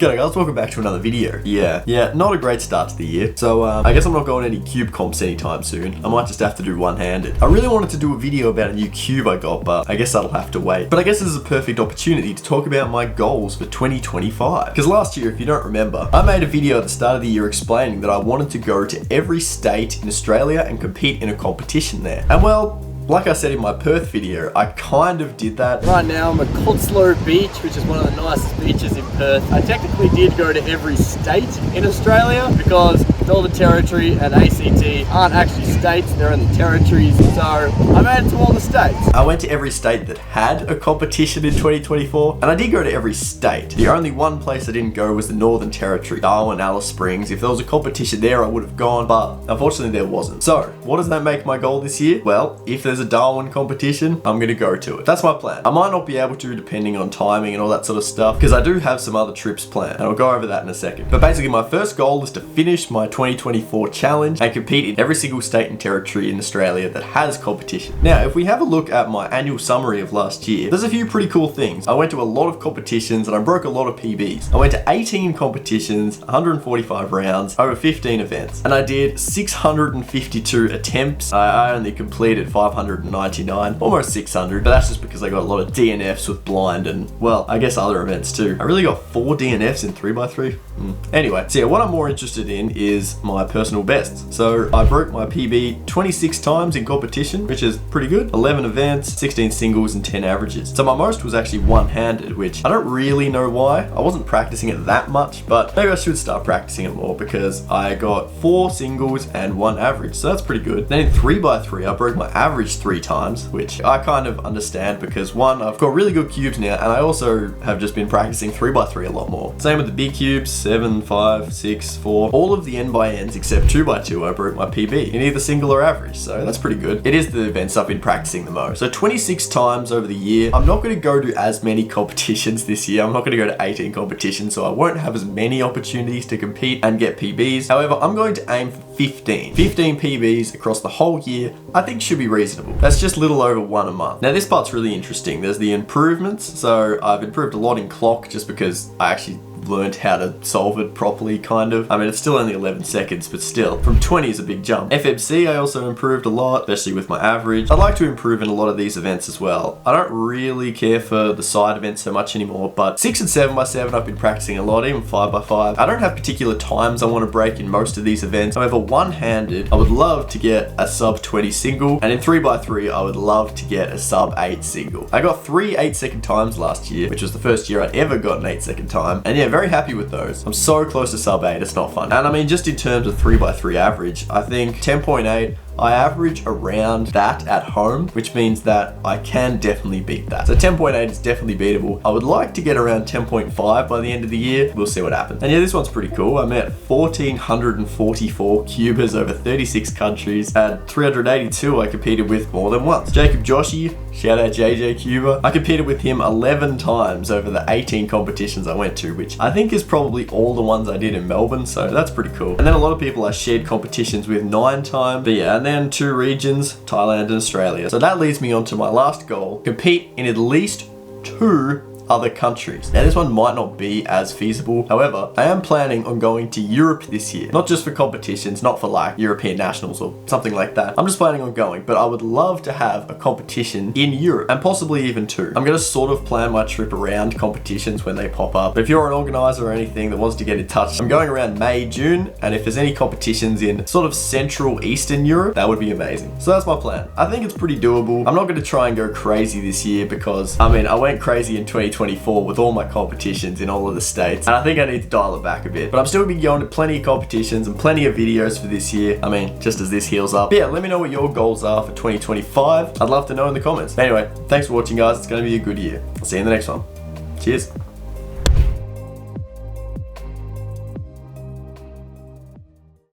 G'day guys, welcome back to another video. Yeah, not a great start to the year. So I guess I'm not going any cube comps anytime soon. I might just have to do one-handed. I really wanted to do a video about a new cube I got, but I guess that'll have to wait. But I guess this is a perfect opportunity to talk about my goals for 2025. Because last year, if you don't remember, I made a video at the start of the year explaining that I wanted to go to every state in Australia and compete in a competition there. And well, like I said in my Perth video, I kind of did that. Right now I'm at Cotslow Beach, which is one of the nicest beaches in Perth. I technically did go to every state in Australia because Northern Territory and ACT aren't actually states, they're in the territories. So I made it to all the states. I went to every state that had a competition in 2024, and I did go to every state. The only one place I didn't go was the Northern Territory, Darwin, Alice Springs. If there was a competition there, I would have gone, but unfortunately there wasn't. So what does that make my goal this year? Well, if there's a Darwin competition, I'm gonna go to it. That's my plan. I might not be able to depending on timing and all that sort of stuff because I do have some other trips planned and I'll go over that in a second. But basically my first goal is to finish my 2024 challenge and compete in every single state and territory in Australia that has competition. Now, if we have a look at my annual summary of last year, there's a few pretty cool things. I went to a lot of competitions and I broke a lot of PBs. I went to 18 competitions, 145 rounds, over 15 events, and I did 652 attempts. I only completed 599, almost 600, but that's just because I got a lot of DNFs with blind and, well, I guess other events too. I really got 4 DNFs in 3x3. Anyway, so yeah, what I'm more interested in is my personal bests. So I broke my PB 26 times in competition, which is pretty good. 11 events, 16 singles, and 10 averages. So my most was actually one-handed, which I don't really know why. I wasn't practicing it that much, but maybe I should start practicing it more because I got 4 singles and 1 average, so that's pretty good. Then in 3x3, I broke my average 3 times, which I kind of understand because one, I've got really good cubes now, and I also have just been practicing 3x3 a lot more. Same with the big cubes, 7, 5, 6, 4. All of the N by Ns except 2x2, I broke my PB in either single or average, so that's pretty good. It is the events I've been practicing the most. So 26 times over the year. I'm not going to go to as many competitions this year. I'm not going to go to 18 competitions, so I won't have as many opportunities to compete and get PBs. However, I'm going to aim for 15 PBs across the whole year. I think should be reasonable. That's just a little over 1 a month. Now this part's really interesting. There's the improvements. So I've improved a lot in clock just because I actually learned how to solve it properly, kind of. I mean, it's still only 11 seconds, but still, from 20 is a big jump. FMC, I also improved a lot, especially with my average. I'd like to improve in a lot of these events as well. I don't really care for the side events so much anymore, but 6 and 7x7, I've been practicing a lot, even 5x5. I don't have particular times I want to break in most of these events. However, one-handed, I would love to get a sub 20 single, and in 3x3, I would love to get a sub 8 single. I got 3 8-second times last year, which was the first year I'd ever got an 8-second time, and yeah, very happy with those. I'm so close to sub 8, it's not fun. And I mean, just in terms of 3x3 average, I think 10.8, I average around that at home, which means that I can definitely beat that. So 10.8 is definitely beatable. I would like to get around 10.5 by the end of the year. We'll see what happens. And yeah, this one's pretty cool. I met 1,444 cubers over 36 countries. At 382, I competed with more than once. Jacob Joshi, shout out JJ Cuba. I competed with him 11 times over the 18 competitions I went to, which I think is probably all the ones I did in Melbourne, so that's pretty cool. And then a lot of people I shared competitions with 9 times. But yeah, and then 2 regions, Thailand and Australia. So that leads me on to my last goal, compete in at least 2 other countries. Now this one might not be as feasible. However, I am planning on going to Europe this year. Not just for competitions, not for like European nationals or something like that. I'm just planning on going, but I would love to have a competition in Europe and possibly even 2. I'm gonna sort of plan my trip around competitions when they pop up. But if you're an organizer or anything that wants to get in touch, I'm going around May, June, and if there's any competitions in sort of Central Eastern Europe, that would be amazing. So that's my plan. I think it's pretty doable. I'm not gonna try and go crazy this year because, I mean, I went crazy in 2024 with all my competitions in all of the states, and I think I need to dial it back a bit. But I'm still gonna be going to plenty of competitions and plenty of videos for this year. I mean, just as this heals up. But yeah, let me know what your goals are for 2025. I'd love to know in the comments. Anyway, thanks for watching, guys. It's gonna be a good year. I'll see you in the next one. Cheers.